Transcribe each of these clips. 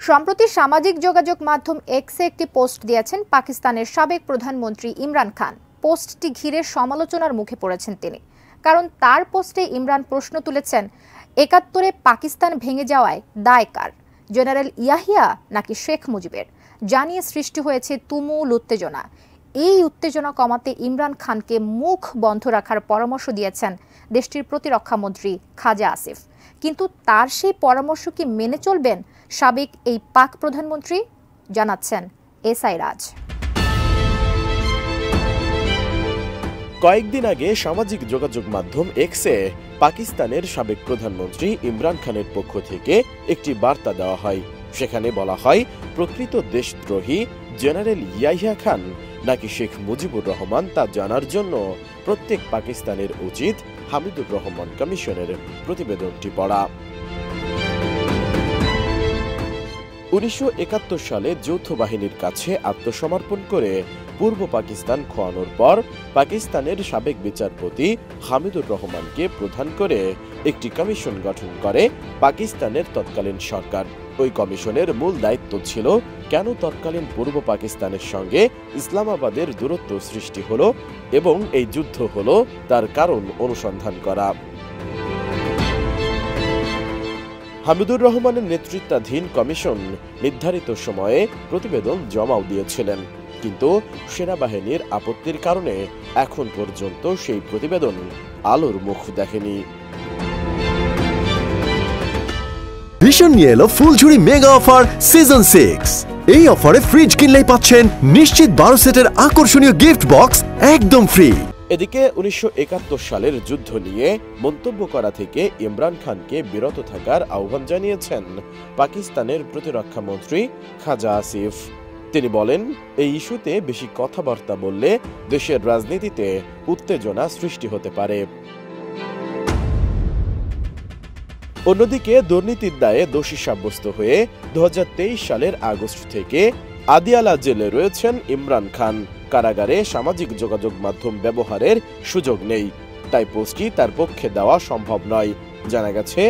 সম্প্রতি সামাজিক যোগাযোগ মাধ্যম এক্সে একটি পোস্ট দিয়েছেন পাকিস্তানের সাবেক প্রধানমন্ত্রী ইমরান খান। পোস্টটি ঘিরে সমালোচনার মুখে পড়েছেন তিনি, কারণ তার পোস্টে ইমরান প্রশ্ন তুলেছেন ৭১-এ পাকিস্তান ভেঙে যাওয়ায় দায় কার, জেনারেল ইয়াহিয়া নাকি শেখ মুজিবের। জানিয়ে সৃষ্টি হয়েছে তুমুল উত্তেজনা। এই উত্তেজনা কমাতে ইমরান খানকে মুখ বন্ধ রাখার পরামর্শ দিয়েছেন দেশটির প্রতিরক্ষামন্ত্রী খাজা আসিফ। কিন্তু তার সেই পরামর্শ কি মেনে চলবেন সাবেক এই পাক প্রধানমন্ত্রী? জানাচ্ছেন এসআই রাজ। কয়েকদিন আগে সামাজিক যোগাযোগ মাধ্যম এক্সে পাকিস্তানের সাবেক প্রধানমন্ত্রী ইমরান খানের পক্ষ থেকে একটি বার্তা দেওয়া হয়। সেখানে বলা হয়, প্রকৃত দেশদ্রোহী জেনারেল ইয়াহিয়া খান নাকি শেখ মুজিবুর রহমান তা জানার জন্য প্রত্যেক পাকিস্তানের উচিত হামিদুর রহমান কমিশনের প্রতিবেদনটি পড়া। ১৯৭১ সালে যৌথ বাহিনীর কাছে আত্মসমর্পণ করে পূর্ব পাকিস্তান খোয়ানোর পর পাকিস্তানের সাবেক বিচারপতি হামিদুর রহমানকে প্রধান করে একটি কমিশন গঠন করে পাকিস্তানের তৎকালীন সরকার। ওই কমিশনের মূল দায়িত্ব ছিল কেন তৎকালীন পূর্ব পাকিস্তানের সঙ্গে ইসলামাবাদের দূরত্ব সৃষ্টি হলো এবং এই যুদ্ধ হলো তার কারণ অনুসন্ধান করা। হামিদুর রহমানের নেতৃত্বাধীন কমিশন নির্ধারিত সময়ে প্রতিবেদন জমাও দিয়েছিলেন, কিন্তু সেনাবাহিনীর আপত্তির কারণে এখন পর্যন্ত সেই প্রতিবেদন আলোর মুখ দেখেনি। ভীষণ নিয়ে এলো ফুলঝুরি মেগা অফার সিজন 6। এই অফারে ফ্রিজ কিনলেই পাচ্ছেন নিশ্চিত 12 সেটের আকর্ষণীয় গিফট বক্স একদম ফ্রি। এদিকে ১৯৭১ সালের যুদ্ধ নিয়ে মন্তব্য করা থেকে ইমরান খানকে বিরত থাকার আহ্বান জানিয়েছেন পাকিস্তানের প্রতিরক্ষা মন্ত্রী খাজা আসিফ। তিনি বলেন, এই ইস্যুতে বেশি কথাবার্তা বললে দেশের রাজনীতিতে উত্তেজনা সৃষ্টি হতে পারে। অন্যদিকে দুর্নীতির দায়ে দোষী সাব্যস্ত হয়ে ২০২৩ সালের আগস্ট থেকে আদিয়ালা জেলে রয়েছেন ইমরান খান। কারাগারে সামাজিক যোগাযোগ মাধ্যম ব্যবহারের সুযোগ নেই, তাই পোস্টটি তার পক্ষে দেওয়া সম্ভব নয়। জানা গেছে,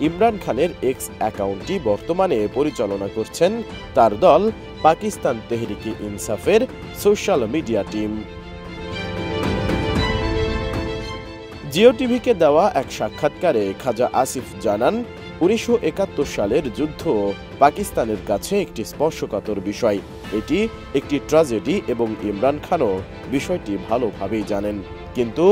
ইমরান খানের এক্স অ্যাকাউন্টটি বর্তমানে পরিচালনা করছেন তার দল পাকিস্তান তেহরিকে ইনসাফের সোশ্যাল মিডিয়া টিম। জিও টিভিকে দেওয়া এক সাক্ষাৎকারে খাজা আসিফ জানান, ১৯৭১ সালের যুদ্ধ পাকিস্তানের কাছে একটি স্পর্শকাতর বিষয়। এটি একটি ট্র্যাজেডি এবং ইমরান খানও বিষয়টি ভালোভাবেই জানেন, কিন্তু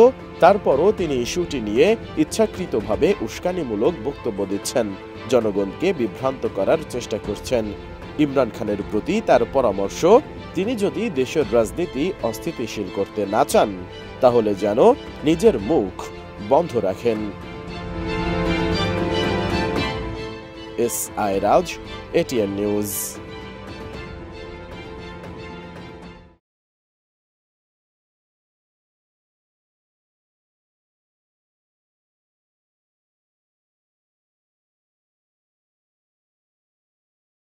তারপরও তিনি ইস্যুটি নিয়ে ইচ্ছাকৃতভাবে উস্কানিমূলক বক্তব্য দিচ্ছেন, জনগণকে বিভ্রান্ত করার চেষ্টা করছেন। ইমরান খানের প্রতি তার পরামর্শ, তিনি যদি দেশের রাজনীতি অস্থিতিশীল করতে না চান তাহলে যেন নিজের মুখ বন্ধ রাখেন। এসআই রাজ, এটিএন নিউজ।